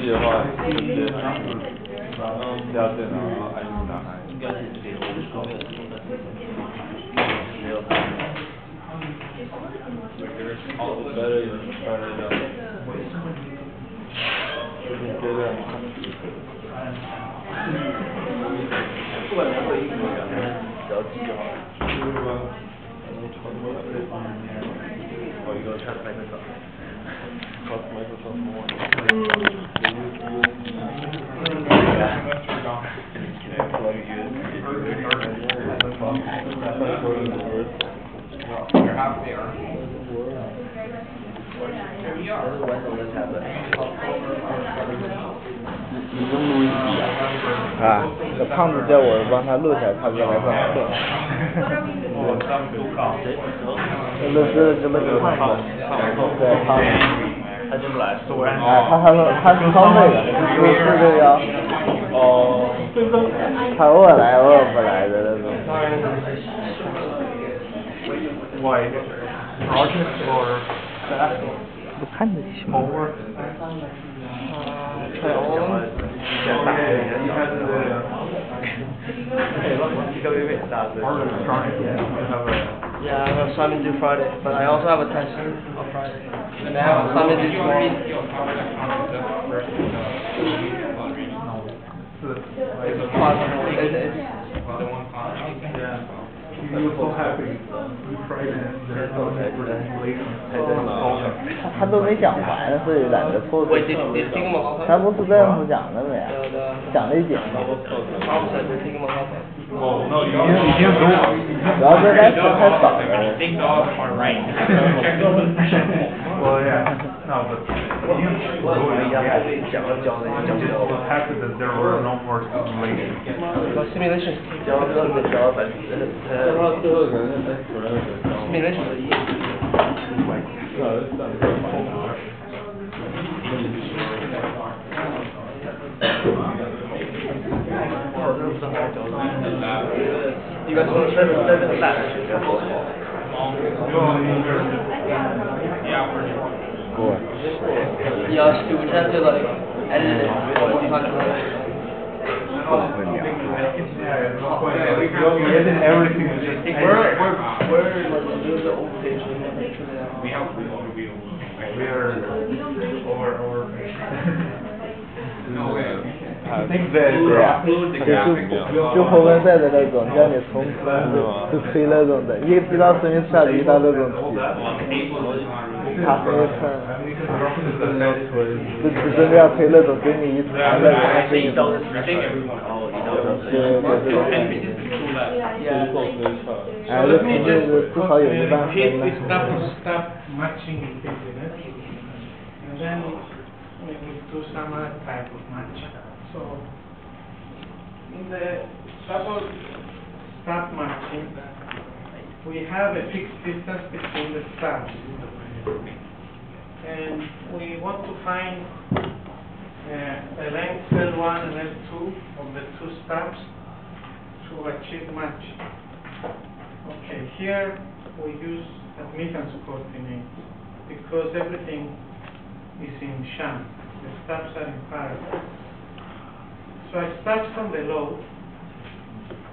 系的话，直接掉电脑，然后按打开。应该是这个，没有。All the better you try it out. 你觉得？不管哪个英国人，只要记就好了。是吧？Oh, you gonna try to find this out? Cost Microsoft more. They're half there. Tablet. 你能录一集啊？这胖子叫我帮他录下来，他就来上课。乐视这么个胖子，对胖子，他就不来。哎，他是超会的，是这个。哦。他偶尔来，偶尔不来的那种。Like project or staff? 不看得起吗？Yeah, I have assignment due Friday, but I also have a test on Friday. And I have assignment due tomorrow. He was so happy. We tried it. There's no manipulation. 他都没讲完，所以懒得凑。他不是这样子讲的没呀？讲了一点。哦，那已经读了。主要是单词太少了。Well, yeah. No, but what happened is there were no more simulations. Simulation. You guys want to live in the back? Yeah, Stu, we have to like edit it 45 minutes. Everything is just we're like doing the old page. We are over. I think that 就后面赛的那种，叫你从就推那种的，一知道声音出来一到那种题，他声音出来，就真的要推那种，给你一推那个，他声音到的对，哎，这平均至少有一半。Stop matching impedance, and then we do some other type of match. So in the double stop matching, we have a fixed distance between the stops, and we want to find the length L1 and L2 of the two stops to achieve match. Okay, here we use admittance coordinates because everything is in sham. The stops are in parallel. So I start from the load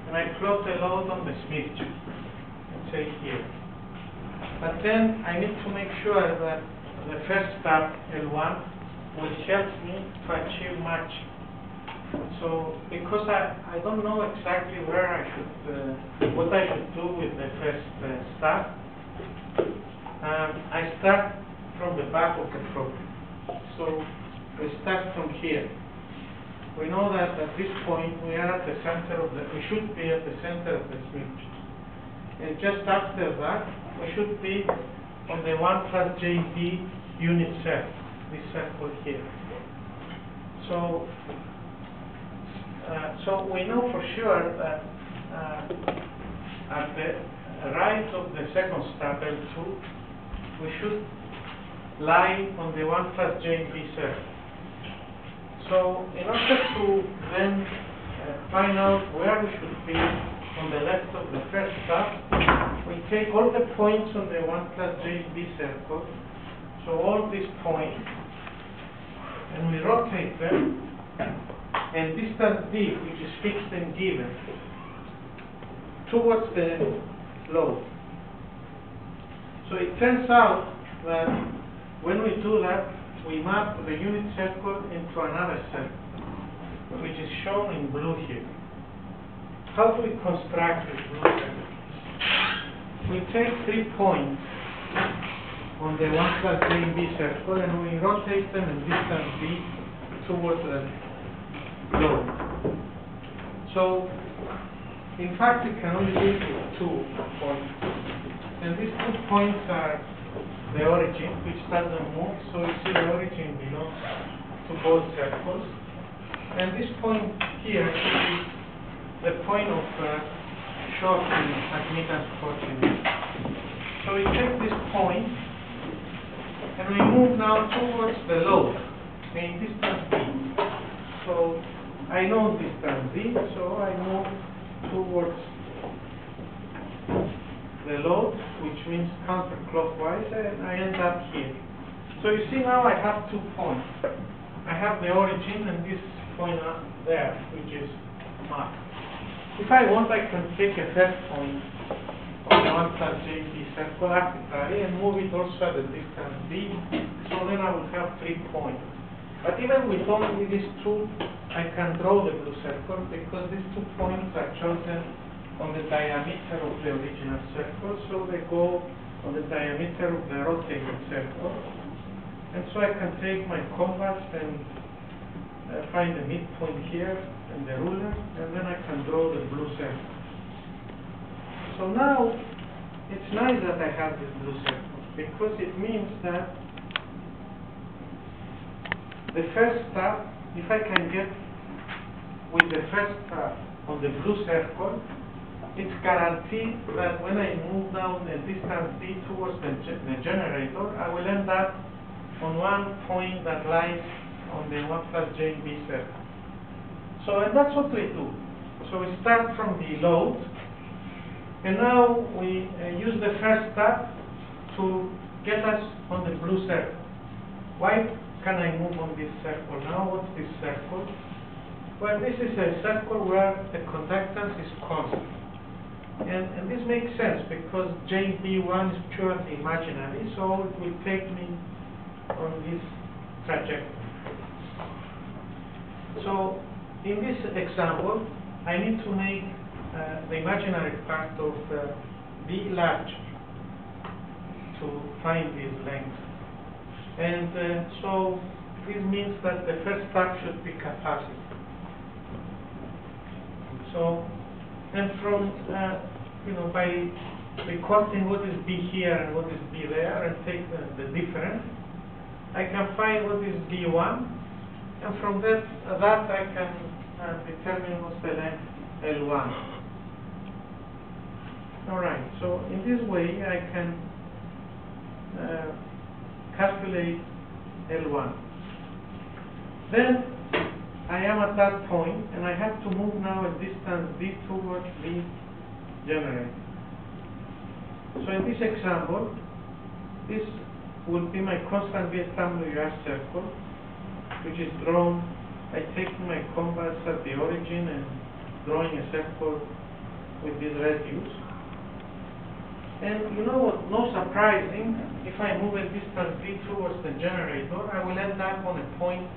and I plot the load on the Smith chart, let's say here. But then I need to make sure that the first stop, L1, will help me to achieve match. So because I don't know exactly where I should, what I should do with the first stop, I start from the back of the problem. So we start from here. We know that at this point we are at the center of the, we should be at the center of the Smith chart. And just after that, we should be on the 1 plus JB unit cell, this circle here. So, so we know for sure that at the right of the second stop, L2, we should lie on the 1 plus JB cell. So in order to then find out where we should be on the left of the first stop, we take all the points on the 1 plus JB circle, so all these points, and we rotate them, and distance d, which is fixed and given, towards the load. So it turns out that when we do that, we map the unit circle into another circle, which is shown in blue here. How do we construct this blue circle? We take 3 points on the 1 plus j b circle, and we rotate them in distance d towards the load. So, in fact, we can only do it with 2 points. And these 2 points are the origin, which doesn't move, so you see the origin belongs to both circles. And this point here is the point of shortening, admittance shortening. So we take this point, and we move now towards the load, in distance d. So I know distance d, so I move towards the load, which means counterclockwise, and I end up here. So you see now I have 2 points. I have the origin and this point up there, which is marked. If I want, I can take a third point on the 1 plus j b circle arbitrarily and move it also at the distance d, so then I will have 3 points. But even with only these 2, I can draw the blue circle because these 2 points are chosen on the diameter of the original circle, so they go on the diameter of the rotating circle. And so I can take my compass and find the midpoint here and the ruler, and then I can draw the blue circle. So now, it's nice that I have this blue circle, because it means that the first step, if I can get with the first step on the blue circle, it's guaranteed that when I move down the distance d towards the generator, I will end up on one point that lies on the 1 plus j b circle. So, and that's what we do. So we start from the load, and now we use the first step to get us on the blue circle. Why can I move on this circle now? What's this circle? Well, this is a circle where the conductance is constant. And this makes sense because JB1 is purely imaginary, so it will take me on this trajectory. So, in this example, I need to make the imaginary part of B larger to find this length. And so, this means that the first step should be capacity. So, and from, by recording what is B here and what is B there and take the difference, I can find what is B1, and from that I can determine what's the length L1. Alright, so in this way I can calculate L1. Then I am at that point, and I have to move now a distance d towards the generator. So in this example, this will be my constant VSWR circle, which is drawn by taking my compass at the origin and drawing a circle with this radius. And you know what, no surprising, if I move a distance d towards the generator, I will end up on a point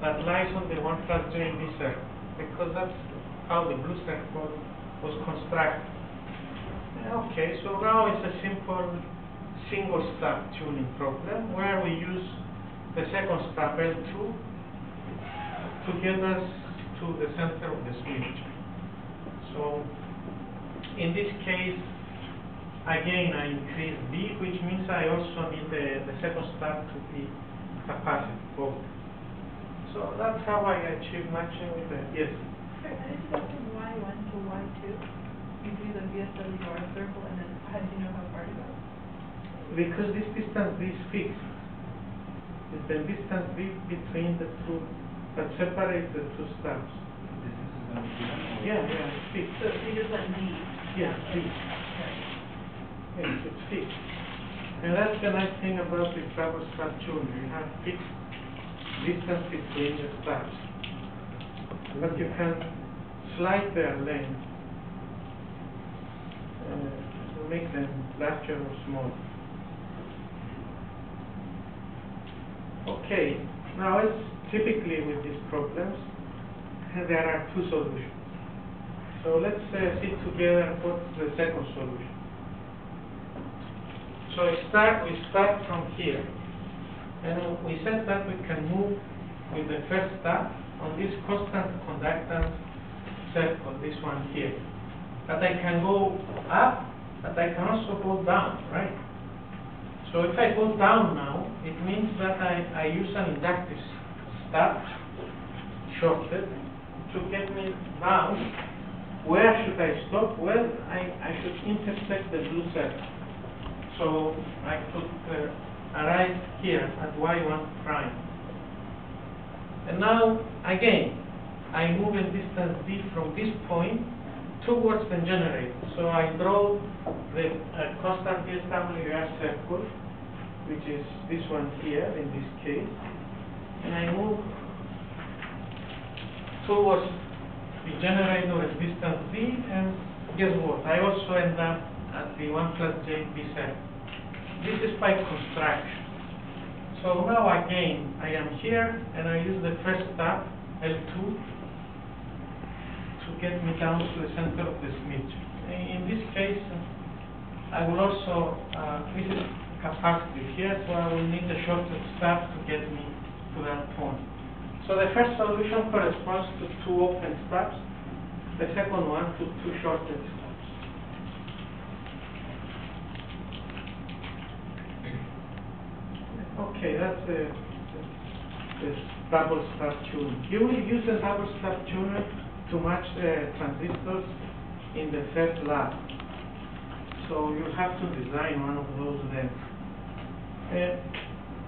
that lies on the 1 plus j b circle, because that's how the blue circle was constructed. Okay, so now it's a simple single step tuning problem where we use the second step L2 to get us to the center of the switch. So in this case, again I increase B, which means I also need the second step to be capacitive both. So that's how I achieve matching with the, yes? Can I just go from Y1 to Y2? You do the VSWR circle, and then how do you know how far to go? Because this distance D is fixed. It's the distance D between the two, that separates the two steps. This is going to be Yeah, it's fixed. So you just went D. Yeah, fixed. Yes, it's fixed. And that's the nice thing about the double step tuning. You have fixed distance between the stars. But you can slide their length to make them larger or smaller. Okay, now as typically with these problems, there are two solutions. So let's see together what's the second solution. So we start from here, and we said that we can move with the first step on this constant conductance circle, this one here. But I can go up, but I can also go down, right? So if I go down now, it means that I use an inductive step, shorted, to get me down. Where should I stop? Well, I should intersect the blue circle. So I could arrive here at y1 prime. And now, again, I move in distance d from this point towards the generator. So I draw the constant VSWR circle, which is this one here in this case, and I move towards the generator at distance d, and guess what? I also end up at the 1 plus j b circle. This is by construction. So now again, I am here, and I use the first step, L2, to get me down to the center of the smidge. In this case, I will also, this is capacitive here, so I will need the shortest step to get me to that point. So the first solution corresponds to 2 open steps, the second one to 2 shorted steps. Okay, that's the double step tuner. You will use the double step tuner to match the transistors in the first lab. So you have to design one of those then.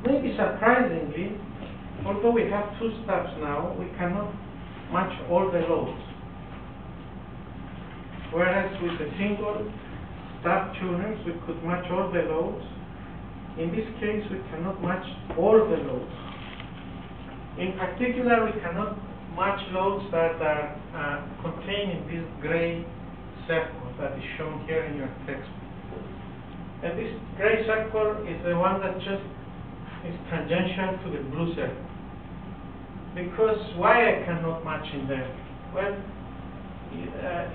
Maybe surprisingly, although we have 2 steps now, we cannot match all the loads. Whereas with the single step tuners, we could match all the loads. In this case, we cannot match all the loads. In particular, we cannot match loads that are contained in this gray circle that is shown here in your textbook. And this gray circle is the one that just is tangential to the blue circle. Because why I cannot match in there? Well,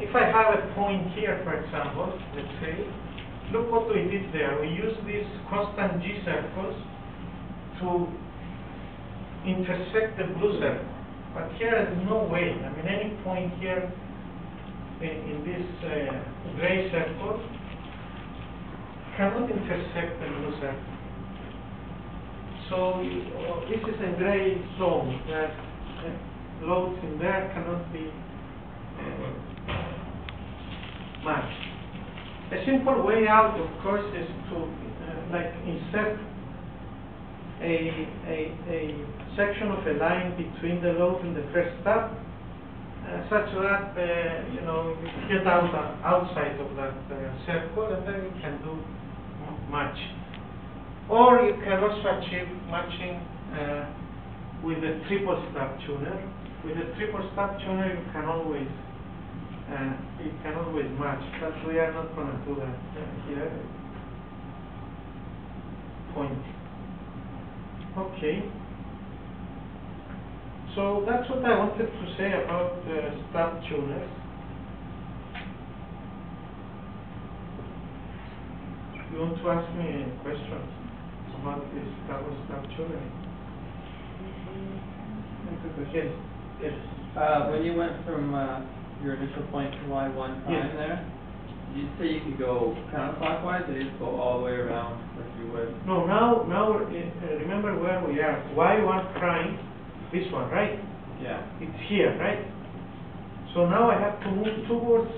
if I have a point here, for example, let's say, look what we did there. We used these constant G circles to intersect the blue circle. But here is no way. I mean, any point here in this gray circle cannot intersect the blue circle. So this is a gray zone where loads in there cannot be matched. A simple way out, of course, is to like insert a section of a line between the load and the first step, such that you know, you get outside of that circle, and then you can do match. Or you can also achieve matching with a triple step tuner. With a triple step tuner, you can always match, but we are not going to do that here. Point. Okay. So that's what I wanted to say about step tuners. You want to ask me any questions about this double step tuner? Yes. Yes. When you went from your initial point to y1 prime there, did you say you could go counterclockwise, or you just go all the way around like you would? No, now remember where we are. y1 prime, this one, right? Yeah. It's here, right? So now I have to move towards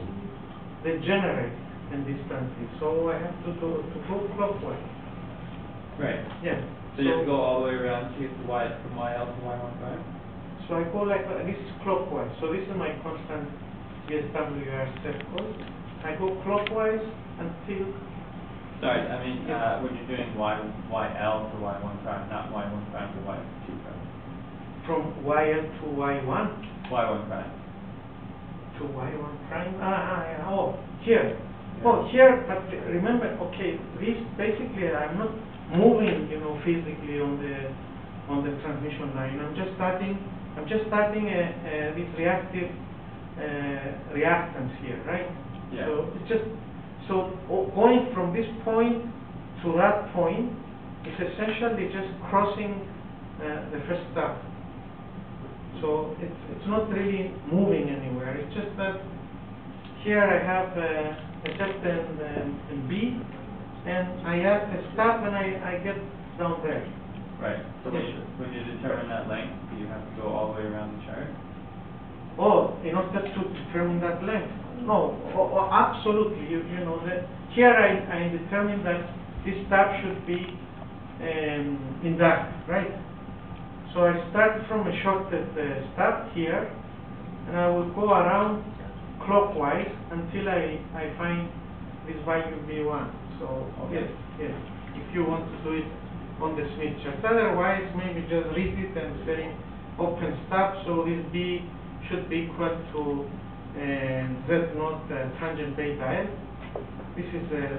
the generator and distance. So I have to go clockwise. Right. Yeah. So you have to go all the way around to get to y from yl to y1 prime? So I go like this is clockwise. So this is my constant VSWR circle. I go clockwise until. Sorry, I mean when you're doing yl to y1 prime, not y1 prime to y2 prime. from YL to Y1. Y1 prime. To Y1 prime. Oh, here. Oh, here, but remember, okay, this basically I'm not moving, physically on the transmission line. I'm just starting this reactive reactance here, right? Yeah. So it's just going from this point to that point is essentially just crossing the first step. So it's not really moving anywhere. It's just that here I have a Z and B, and I add a stop and I get down there. Right. So when you determine that length, do you have to go all the way around the chart? Oh, in order to determine that length? No, absolutely. You know that here I determine that this stop should be inductive, right? So I start from a shorted stop here, and I will go around clockwise until I find this value V1. So Okay. yes, if you want to do it on the Smith chart. Otherwise, maybe just read it and say open stop. So this B should be equal to Z0 tangent beta L. This is the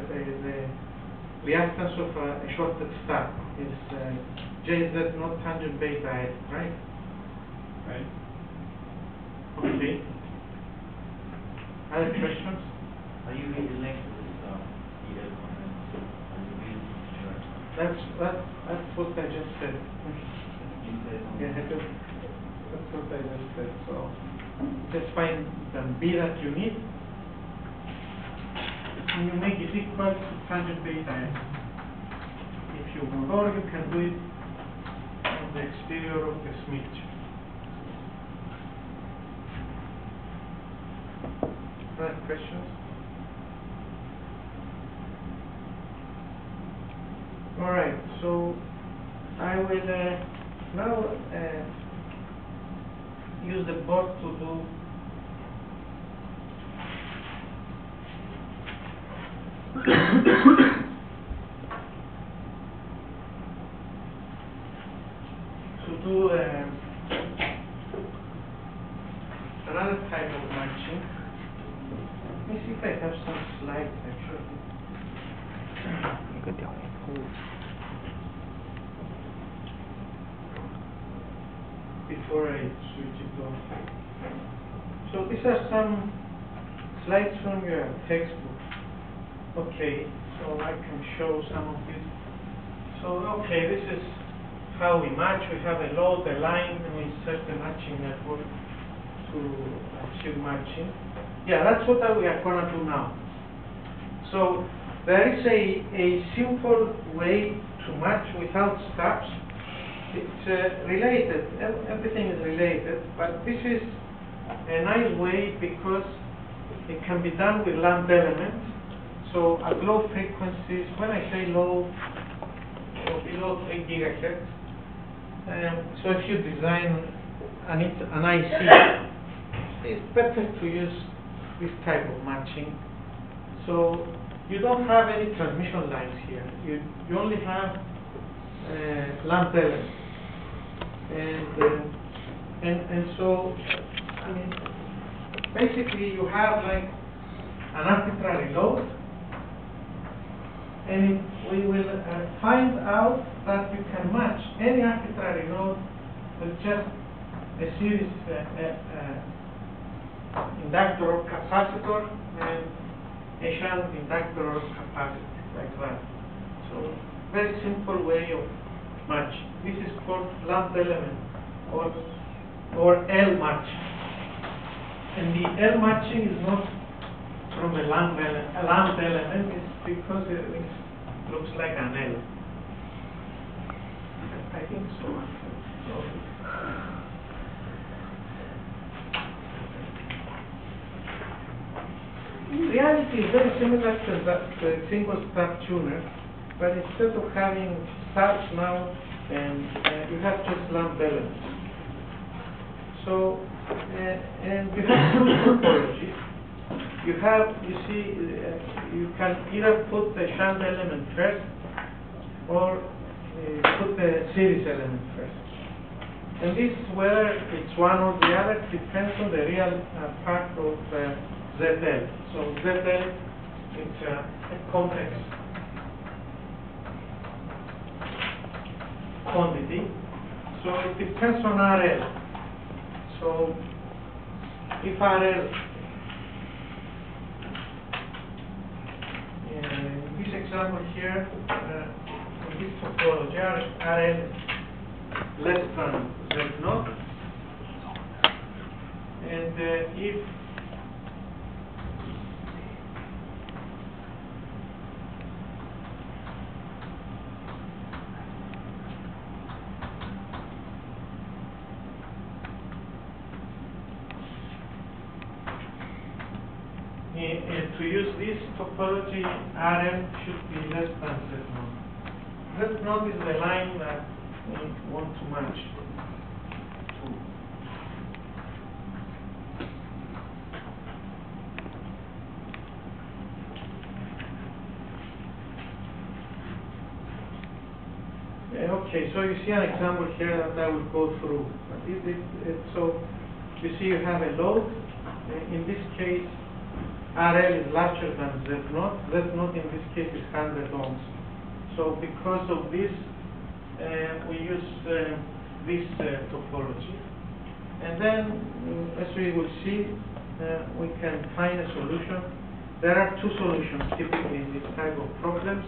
reactance of a shorted stop. Is JZ0 tangent beta L, right? Right. Okay. Other questions? Are you reading the length of this EL comment? Are you reading the chart? That's what I just said. You said on Yeah, that's what I just said. So just find the B that you need, and you make it equal to tangent beta L. If you want, or you can do it on the exterior of the Smith chart. Other questions? All right, so I will now use the board to do another type of matching. Let me see if I have some slides actually. Before I switch it off. So these are some slides from your textbook. Okay, so I can show some of this. So okay, this is how we match. We have a load, a line, and we insert the matching network to achieve matching. Yeah, that's what we are going to do now. So there is a simple way to match without steps. It's related, everything is related, but this is a nice way because it can be done with lambda elements. So at low frequencies, when I say low, below 3 gigahertz, so if you design an IC, it's better to use this type of matching. So you don't have any transmission lines here. You only have lambda elements. And so, I mean, basically you have like an arbitrary load, and we will find out that you can match any arbitrary load with just a series inductor or capacitor and a shunt inductor or capacitor, like that. So, very simple way of matching. This is called lambda element or L matching. And the L matching is not from a lambda element, it's because it looks like an L. I think so. In reality, it's very similar to that single stub tuner, but instead of having stubs now, you have just lambda elements. So, and you have two topologies. You see, you can either put the shunt element first, or put the series element first. And this, whether it's one or the other, depends on the real part of ZL. So ZL, it's a complex quantity. So it depends on RL. So if RL, in this example here, in this topology, RL less than Z0, and if to use this topology, Rm should be less than Z0. Z0 is the line that we want to match to. Okay, so you see an example here that I will go through. So you see you have a load. In this case, RL is larger than Z0. Z0 in this case is 100 ohms. So because of this, we use this topology. And then, as we will see, we can find a solution. There are two solutions typically in this type of problems.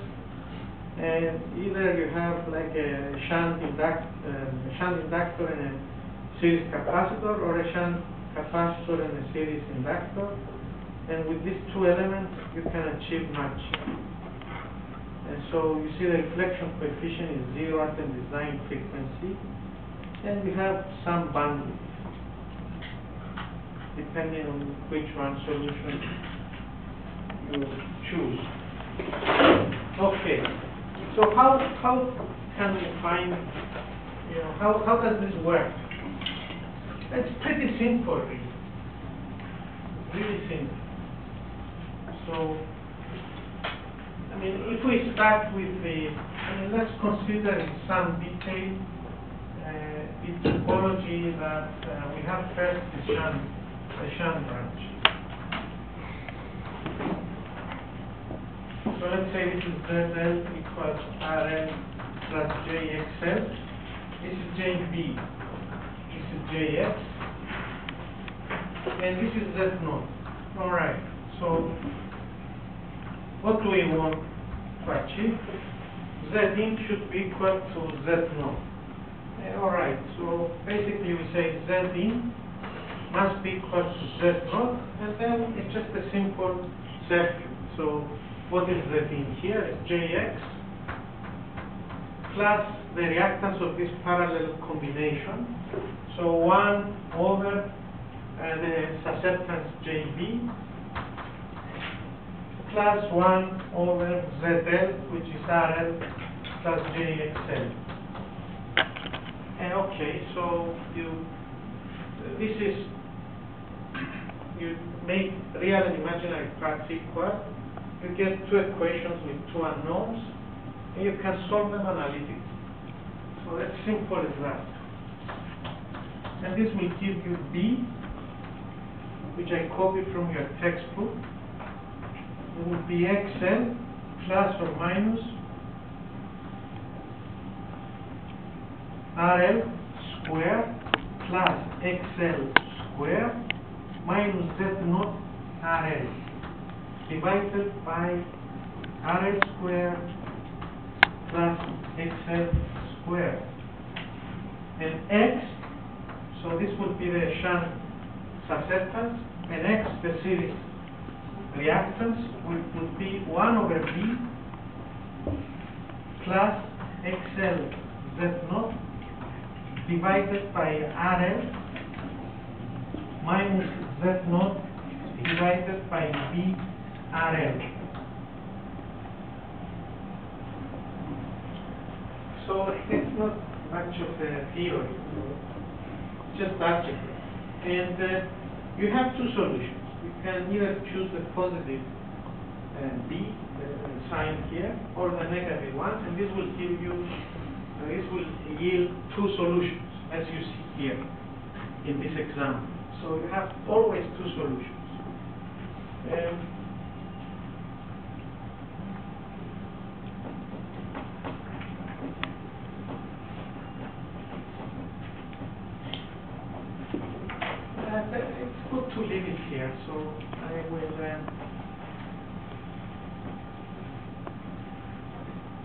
And either you have like a shunt inductor and a series capacitor, or a shunt capacitor and a series inductor. And with these two elements, you can achieve matching. And so you see the reflection coefficient is 0 at the design frequency, and you have some bandwidth, depending on which one solution you choose. Okay, so how can we find, how does this work? It's pretty simple, really simple. So, I mean, if we start with let's consider in some detail the topology that we have first, the shunt branch. So let's say this is ZL equals RL plus JXL. This is JB. This is JX. And this is Z0. All right. So what do we want to achieve? Zin should be equal to Z0. All right, so basically we say Zin must be equal to Z0, and then it's just a simple circuit. So what is Zin here? It's JX plus the reactance of this parallel combination. So 1 over the susceptance JB plus 1 over ZL, which is RL plus JXL. And okay, so you make real and imaginary parts equal. You get two equations with two unknowns, and you can solve them analytically. So that's simple as that. And this will give you B, which I copied from your textbook. It would be XL plus or minus RL squared plus XL squared minus Z0 RL divided by RL squared plus XL squared. And X, so this would be the shunt susceptance, and X, the series reactance, would be 1 over B plus XL Z0 divided by RL minus Z0 divided by B RL. So it's not much of a theory, just algebra. And you have two solutions. You can either choose the positive B sign here, or the negative one, and this will give you, this will yield two solutions, as you see. here in this example. So you have always two solutions. It's good to leave it here, so I will.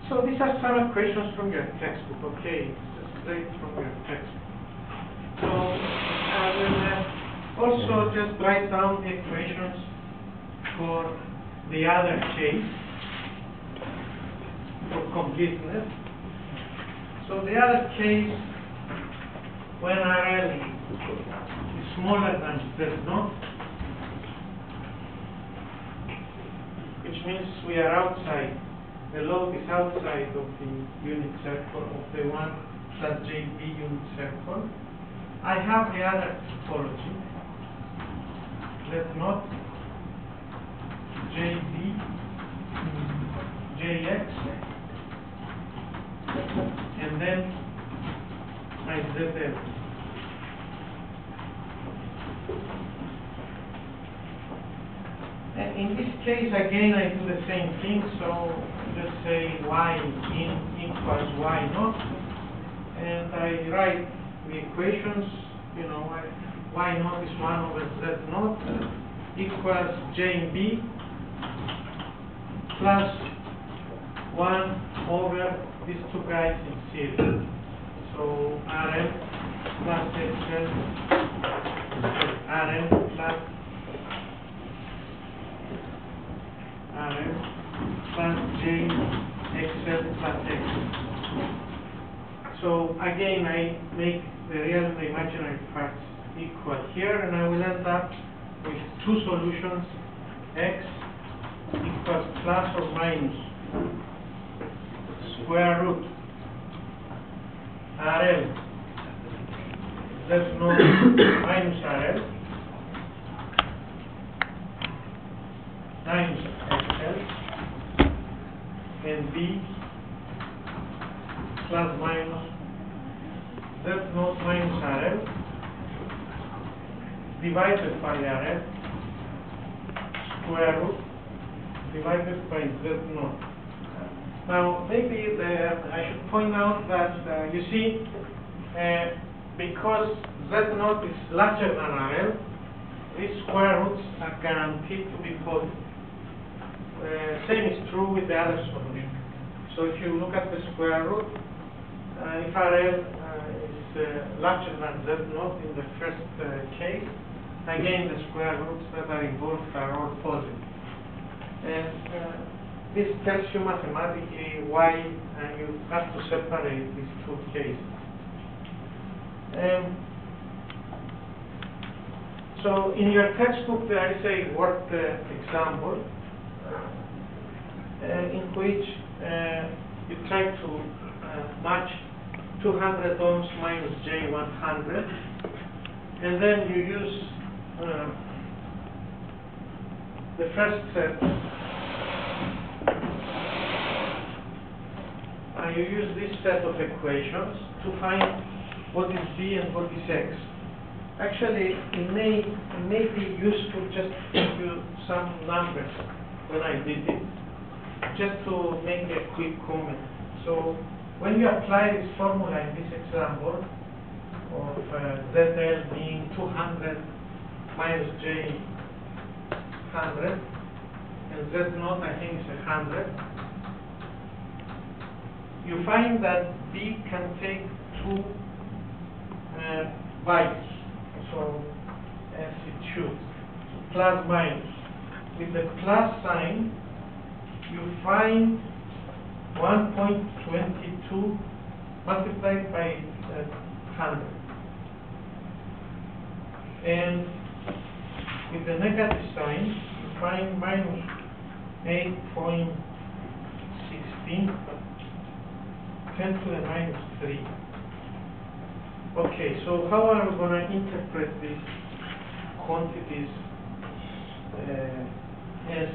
So these are some equations from your textbook, okay? Just straight from your textbook. So I will also just write down the equations for the other case for completeness. So the other case, when RL is smaller than Z0, which means we are outside, the load is outside of the unit circle of the 1 plus JB unit circle. I have the other topology, Z0, JB, JX, and then my ZL. And in this case, again, I do the same thing, so just say y in equals y naught, and I write the equations, you know, y naught is 1 over z naught equals j in b plus 1 over these two guys in series. So Rm plus xl, Rm plus Rm plus j xl plus x. So again, I make the real and the imaginary parts equal here, and I will end up with two solutions, x equals plus or minus square root RL, that's not minus RL, times XL, and B plus minus Z naught minus RL divided by RL square root divided by Z naught. Now, maybe I should point out that, you see, because Z naught is larger than RL, these square roots are guaranteed to be positive. Same is true with the other solution. So if you look at the square root, if RL is larger than Z naught in the first case, again the square roots that are involved are all positive. And this tells you mathematically why you have to separate these two cases. So in your textbook there is a worked example in which you try to match 200 ohms minus J100, and then you use the first set. You use this set of equations to find what is B and what is X. Actually, it may be useful just to give you some numbers when I did it, just to make a quick comment. So, when you apply this formula in this example of ZL being 200 minus J 100, and Z naught I think is 100, you find that B can take two values, so as it should, plus minus. With the plus sign, you find 1.22 multiplied by 100. And with the negative sign, you find minus 8.16, 10 to the minus 3. Okay, so how are we going to interpret these quantities as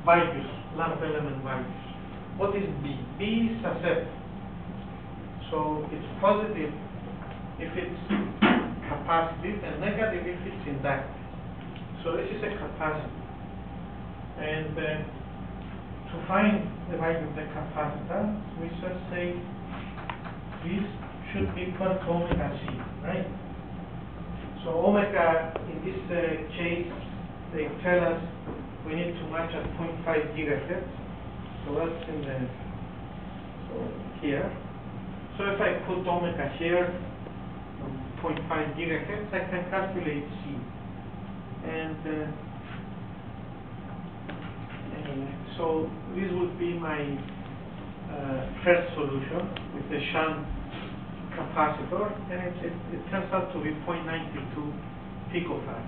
values, lamp element values? What is B? B is a set. So it's positive if it's positive and negative if it's inductive. So this is a capacitor. And to find the value of the capacitor, we should say this should be equal to omega c, right? So omega, in this case, they tell us we need to match at 0.5 gigahertz. So that's in the, so here. So if I put omega here, 0.5 gigahertz, I can calculate C. And anyway, so this would be my first solution with the shunt capacitor, and it turns out to be 0.92 picofarad.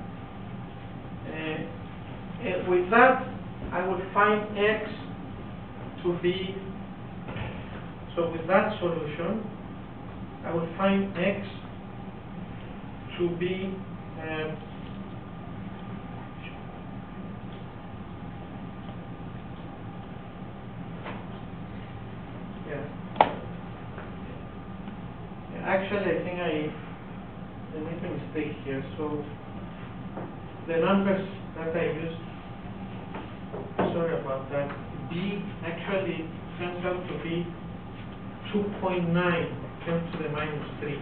With that, I would find X to be, so with that solution, I would find X to be actually, I think I made a mistake here. So the numbers that I used, sorry about that, B actually turns out to be 2.9 10 to the minus 3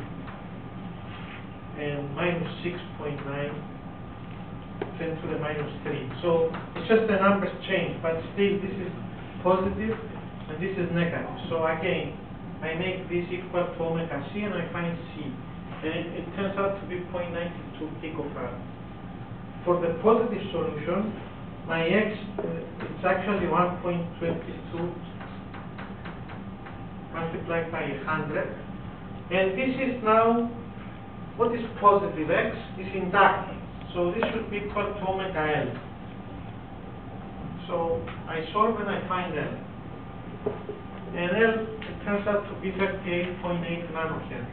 and minus 6.9 10 to the minus 3. So it's just the numbers change, but still this is positive and this is negative. So again, I make this equal to omega c and I find C. And it turns out to be 0.92 picofarad. For the positive solution, my X it's actually 1.22 multiplied by 100. And this is now, what is positive? X is inductive. So this should be equal to omega L. So I solve and I find L. And L, it turns out to be 38.8 nanohenry.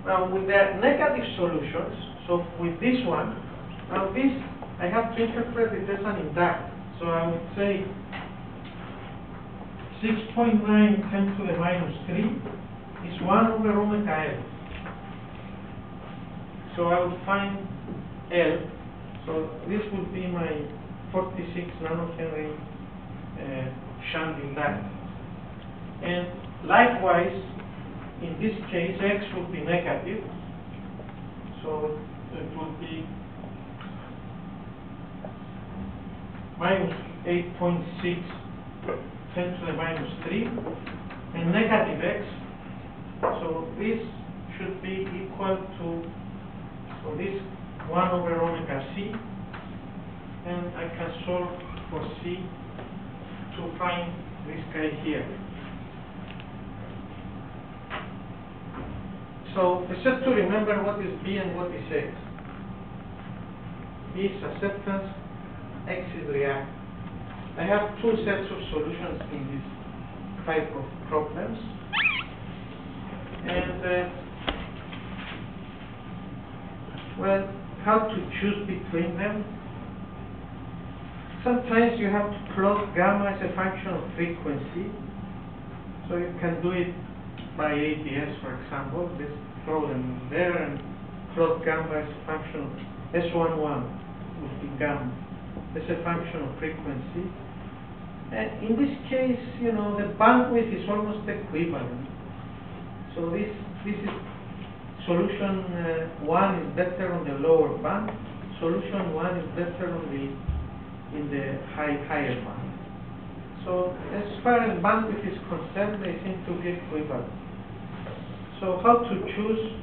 Now with the negative solutions, so with this one, now this, I have to interpret it as an inductor. So I would say 6.9 10 to the minus 3 is 1 over omega L. So I would find L. So this would be my 46 nanohenry shunt inductor. And likewise, in this case, X would be negative. So it would be minus 8.6 10 to the minus 3 and negative X. So this should be equal to, so this 1 over omega C, and I can solve for C to find this guy here. So it's just to remember what is B and what is X. B is acceptance, X is reactance. I have two sets of solutions in this type of problems. And well, how to choose between them? Sometimes you have to plot gamma as a function of frequency. So you can do it by ADS, for example. Just throw them there and plot gamma as a function of S11 would be gamma as a function of frequency. And in this case, you know, the bandwidth is almost equivalent. So this is solution 1 is better on the lower band. Solution 1 is better on in the higher band. So as far as bandwidth is concerned, they seem to be equivalent. So how to choose?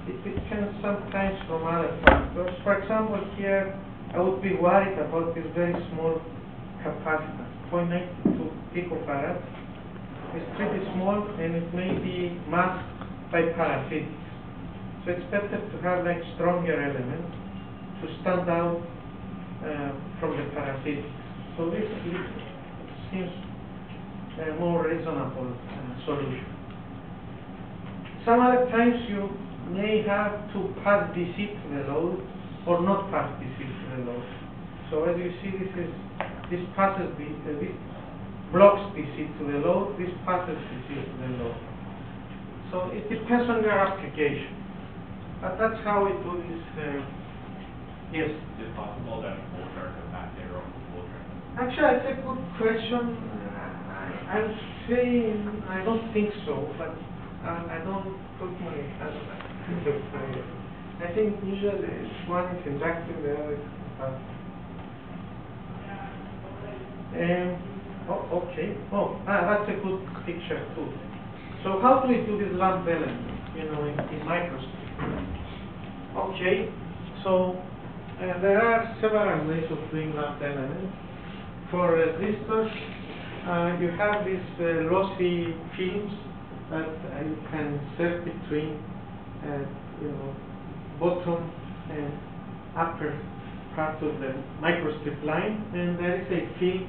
It depends sometimes from other factors. For example, here I would be worried about this very small capacitance, 0.92 picofarad. It's pretty small and it may be masked by parasitics. So it's better to have like stronger elements to stand out from the parasitics. So this seems a more reasonable solution. Some other times you may have to pass DC to the load or not pass DC to the load. So as you see, this passes this blocks DC to the load, this passes DC to the load. So it depends on your application. But that's how we do this. Yes. Is it possible that full chart of that arrow full chart? Actually, it's a good question. I would say I don't think so, but I don't put my hand on that. I think usually one is inductive, the other is capacitive. Okay. That's a good picture too. So how do we do this lamp element, in microscope? Okay, so there are several ways of doing lamp elements. For resistors, you have these lossy films that you can insert between, bottom and upper part of the microstrip line, and there is a film,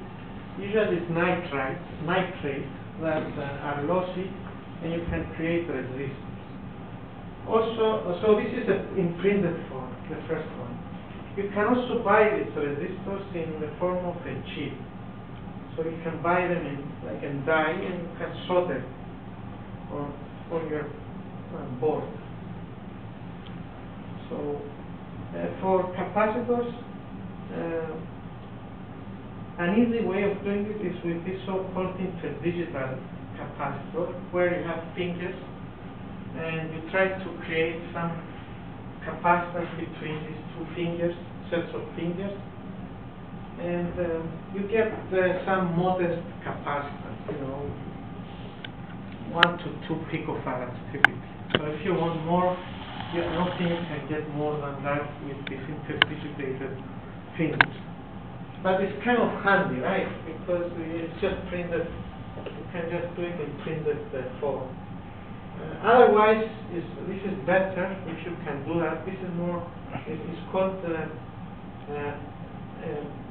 usually it's nitrates that are lossy, and you can create resistors. Also, so this is in printed form, the first one. You can also buy these resistors in the form of a chip. So you can buy them in die, and you can solder on your board. So for capacitors, an easy way of doing it is with this so-called interdigital capacitor, where you have fingers, and you try to create some capacitance between these two fingers, sets of fingers, and you get some modest capacitance, 1 to 2 picofarads typically. So if you want more, I don't think you can get more than that with these interdigitated fingers. But it's kind of handy, right? Because it's just printed, you can just do it in printed form. Otherwise, this is better if you can do that. This is more, it's called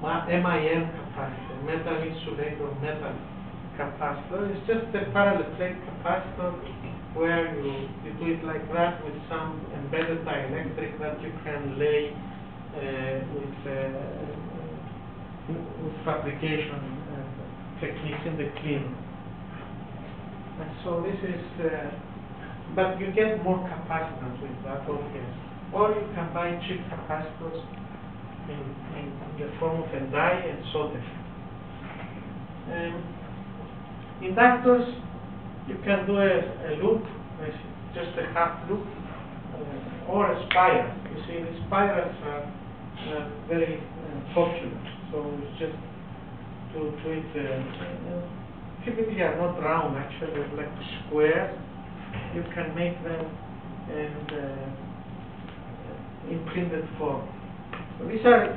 MIM capacitor, metal insulator metal capacitor. It's just a parallel plate capacitor where you do it like that with some embedded dielectric that you can lay with fabrication techniques in the clean. And so this is, but you get more capacitance with that, obviously. Or you can buy cheap capacitors in the form of a die and solder. Inductors, you can do a loop, just a half loop, or a spiral. You see, the spirals are very popular. So it's just to it, typically are not round, actually, they're like squares. You can make them in printed form. So these are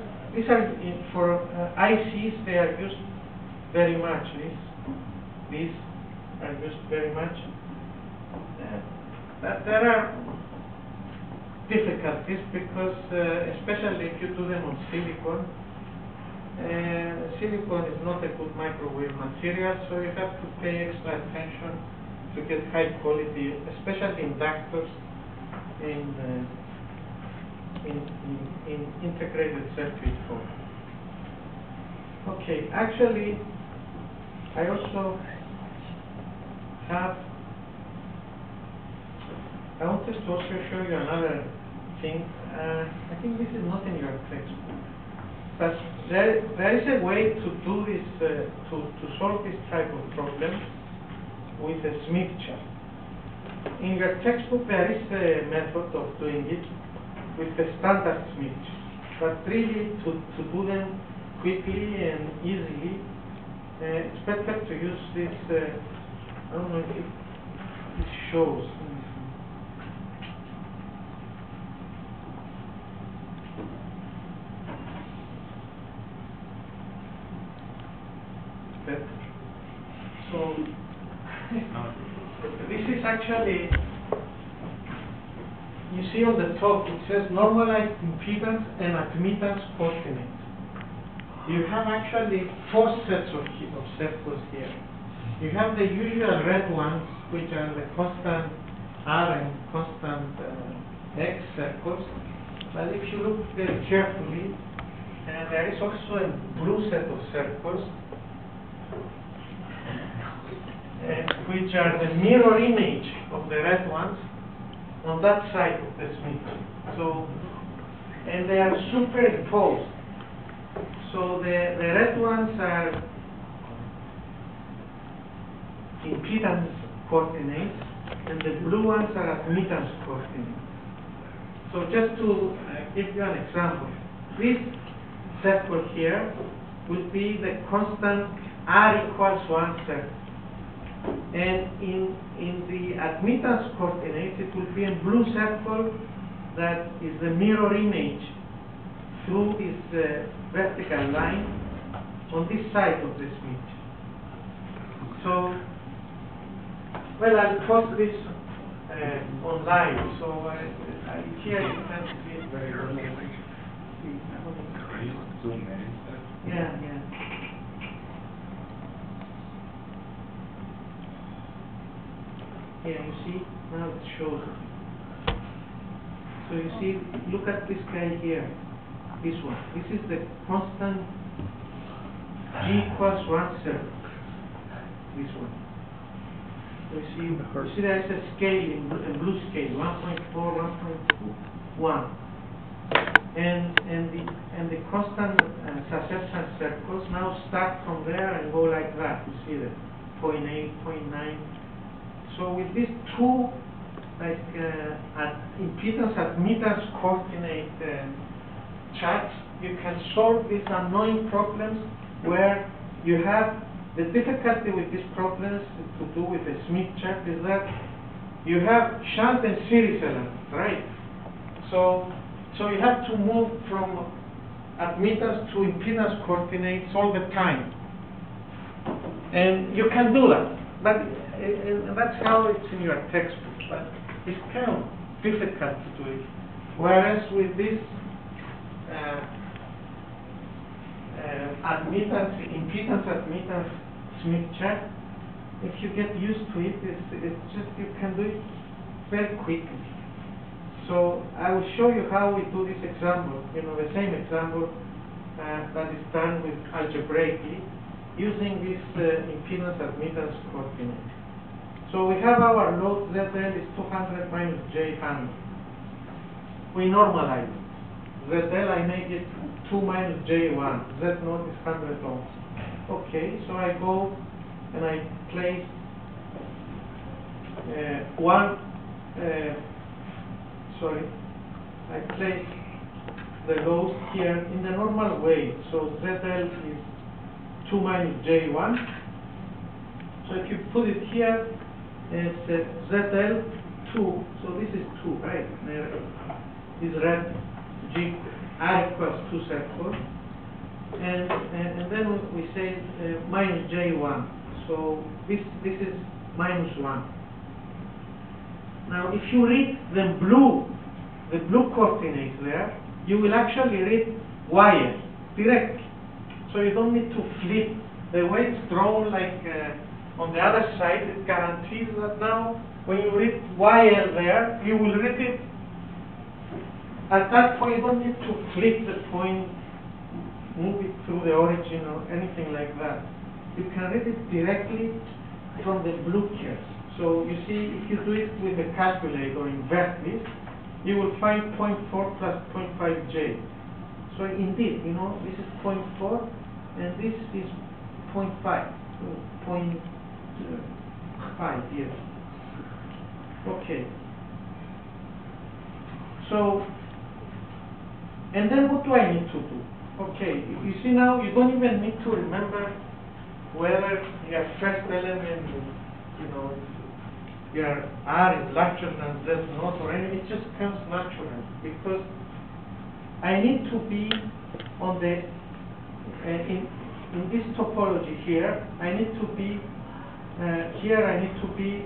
for ICs. They are used very much. These are used very much. But there are difficulties because, especially if you do them on silicon. Silicon is not a good microwave material, so you have to pay extra attention to get high quality, especially inductors in integrated circuit form. Okay, actually, I also I wanted to also show you another thing. I think this is not in your textbook, but there is a way to do this, to solve this type of problem with a Smith chart. In your textbook there is a method of doing it with a standard Smith chart, but really to do them quickly and easily, it's better to use this, I don't know if it shows. Better. So this is actually, you see on the top it says normalized impedance and admittance coordinates. You have actually 4 sets of circles here. You have the usual red ones, which are the constant R and constant X circles. But if you look very carefully, there is also a blue set of circles, which are the mirror image of the red ones, on that side of the Smith. So, and they are superimposed. So the red ones are impedance coordinates, and the blue ones are admittance coordinates. So just to give you an example, this circle here would be the constant R equals 1 circle. And in the admittance coordinates, it will be a blue circle that is the mirror image through this vertical line on this side of the Smith. So, well, I'll post this online, so here you can see it very early. Zoom in. Yeah. Yeah, you see, now it shows it. So you see, look at this guy here, this one. This is the constant G equals 1 circle, this one. So you see there is a scale in blue scale, 1.4, 1.2, 1. And the constant susception circles now start from there and go like that. You see that 0.8, 0.9. So with these two like impedance admittance coordinate charts, you can solve these annoying problems where you have the difficulty with these problems to do with the Smith chart is that you have shunt and series elements, right? So you have to move from admittance to impedance coordinates all the time. And you can do that. But that's how it's in your textbook. But it's kind of difficult to do it. Whereas with this impedance admittance Smith chart, if you get used to it, it's just you can do it very quickly. So I will show you how we do this example, the same example that is done with algebraically using this impedance admittance coordinate. So we have our load ZL is 200 minus J100. We normalize it. ZL I make it 2 minus J1. Z naught is 100 ohms. Okay, so I go and I place I place the load here in the normal way. So ZL is 2 minus J1. So if you put it here, it's ZL 2. So this is 2, right? This red G R equals 2 circles. And then we say minus J1. So this is minus 1. Now if you read the blue coordinates there, you will actually read YL directly. So you don't need to flip. The way it's drawn like on the other side, it guarantees that now when you read YL there, you will read it. At that point, you don't need to flip the point, move it through the origin or anything like that. You can read it directly from the blue curves. So you see, if you do it with a calculator or invert this, you will find 0.4 plus 0.5J. So indeed, this is 0.4 and this is 0.5. 0.5, yes. Okay. So, and then what do I need to do? Okay, you see now you don't even need to remember whether your first element, your R is larger than Z naught or anything. It just comes natural because I need to be on the in this topology here. I need to be here. I need to be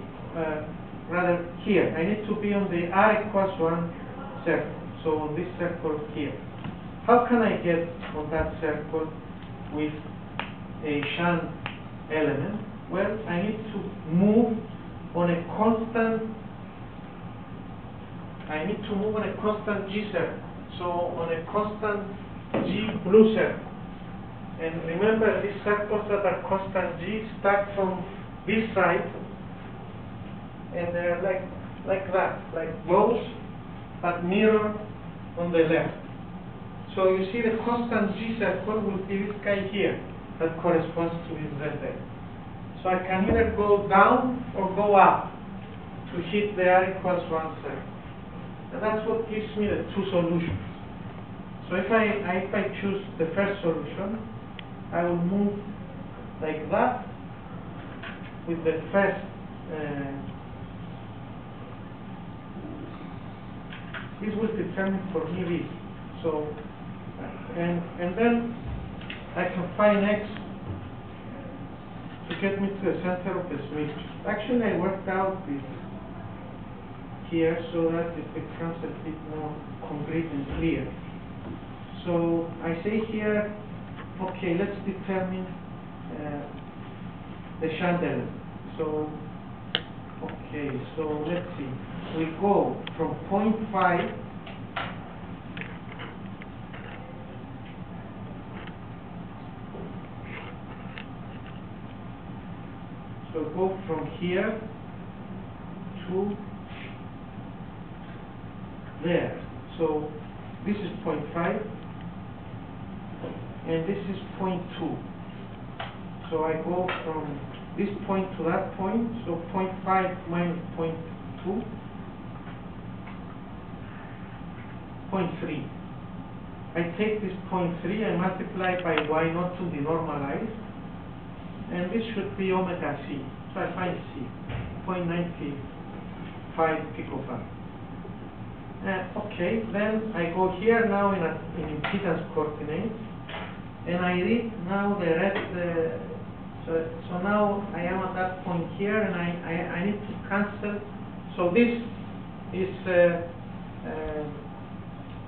rather here. I need to be on the R equals 1 circle. So on this circle here. How can I get on that circle with a shunt element? Well, I need to move on a constant. I need to move on a constant G circle. So on a constant G blue circle. And remember, these circles that are constant G start from this side, and they're like like that, like those, but mirror on the left. So you see the constant G circle will be this guy here that corresponds to his ZL. So I can either go down or go up to hit the R equals 1 circle. And that's what gives me the two solutions. So if I choose the first solution, I will move like that with the first this will determine for me this. So and then I can find X to get me to the center of the switch. Actually, I worked out this here so that it becomes a bit more concrete and clear. So I say here, okay, let's determine the shunt element. So, okay, so let's see. We go from 0.5 so go from here to there. So this is 0.5 and this is 0.2. So I go from this point to that point, so 0.5 minus 0.2, 0.3. I take this 0.3 and multiply by y naught to denormalize, and this should be omega c. So I find c, 0.95 picofarad. Okay, then I go here now in impedance coordinates, and I read now the rest. So now I am at that point here, and I need to cancel. So this is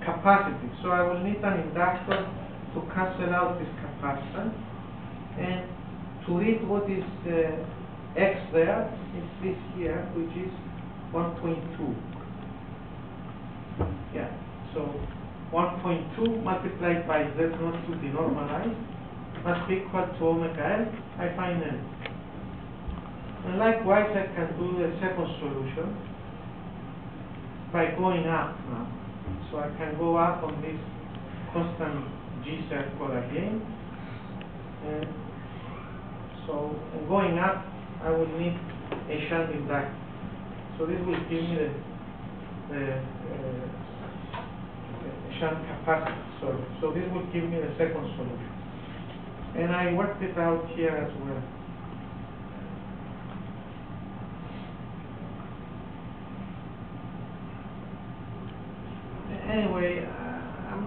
capacity. So I will need an inductor to cancel out this capacitance, and to read what is X there is this here, which is 1.2. Yeah. So 1.2 multiplied by Z naught to denormalize must be equal to omega L. I find L. And likewise, I can do the second solution by going up now. So I can go up on this constant G circle again. So going up, I will need a shunt inductor. So this will give me the shunt capacity. So this will give me the second solution. And I worked it out here as well. Anyway, I'm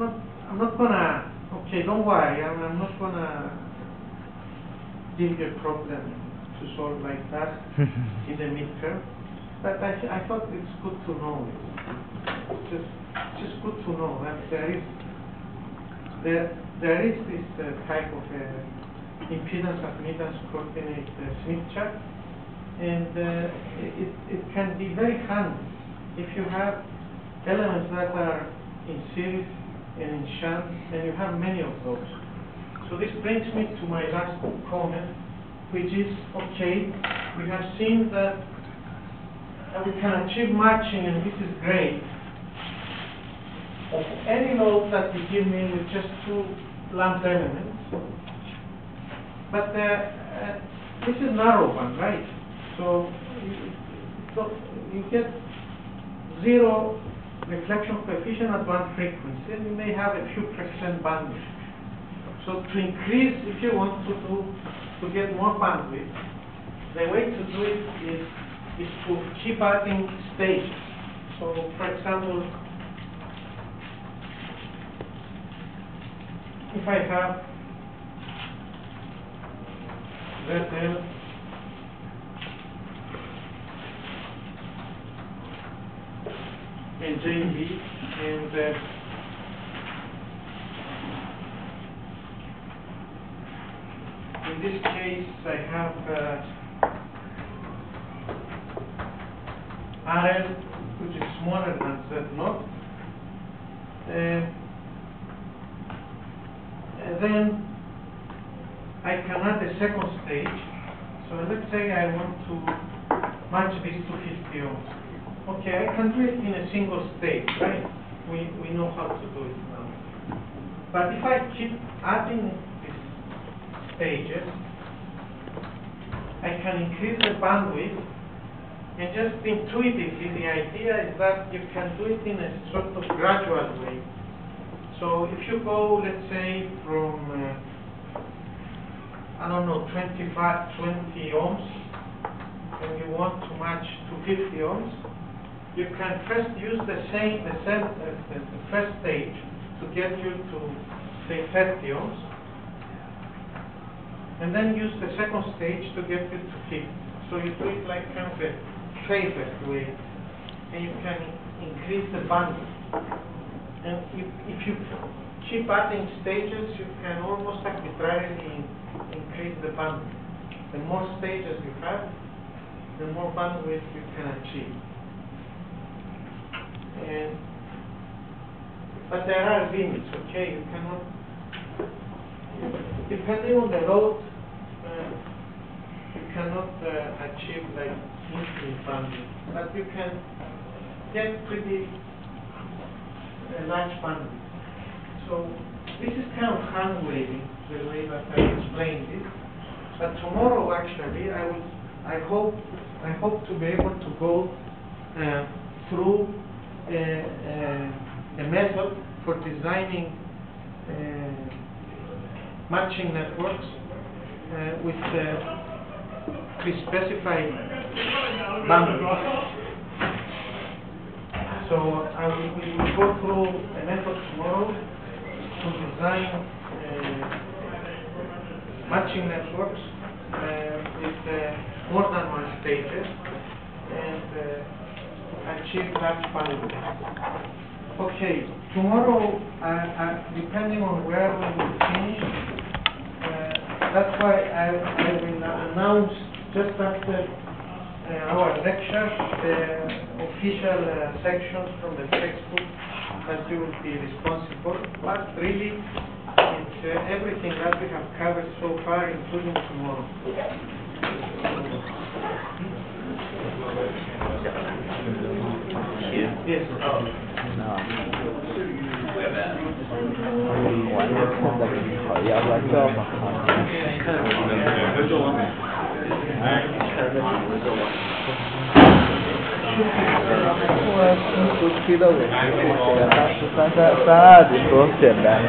not gonna. Okay, don't worry. I'm not gonna give you a problem to solve like that in the midterm. But I thought it's good to know it. It's just good to know that there is this type of impedance admittance coordinate Smith chart, and it can be very handy if you have elements that are in series and in shunt, and you have many of those. So this brings me to my last comment, which is, okay, we have seen that we can achieve matching, and this is great, of any load that you give me with just two lambda elements. But this is narrow one, right? So you get zero reflection coefficient at one frequency, and you may have a few percent bandwidth. So to increase, if you want to get more bandwidth, the way to do it is to keep adding stages. So for example, if I have ZL and JB, and in this case I have RL, which is smaller than Z0, and then I can add a second stage. So let's say I want to match these 250 ohms. Okay, I can do it in a single stage, right? We know how to do it now. But if I keep adding these stages, I can increase the bandwidth, and just intuitively, the idea is that you can do it in a sort of gradual way. So if you go, let's say, from, I don't know, 20 ohms, and you want to match to 50 ohms, you can first use the first stage to get you to, say, 30 ohms, and then use the second stage to get you to 50. So you do it like kind of a phased way, and you can increase the bandwidth. And if you keep adding stages, you can almost arbitrarily increase the bandwidth. The more stages you have, the more bandwidth you can achieve. But there are limits, okay? You cannot, depending on the load, you cannot achieve like infinite bandwidth, but you can get pretty large bandwidth. So this is kind of hand waving, the way that I explained it. But tomorrow, actually, I hope to be able to go through a method for designing matching networks with pre-specified bandwidth. So we will go through a method tomorrow to design matching networks with more than one stages and achieve large bandwidth. Okay, tomorrow, depending on where we will finish, that's why I will announce just after our lecture the official sections from the textbook that you will be responsible. But really, it's everything that we have covered so far, including tomorrow. Yes.完了，现在考要不然这么考。我都推到尾323点多简单了。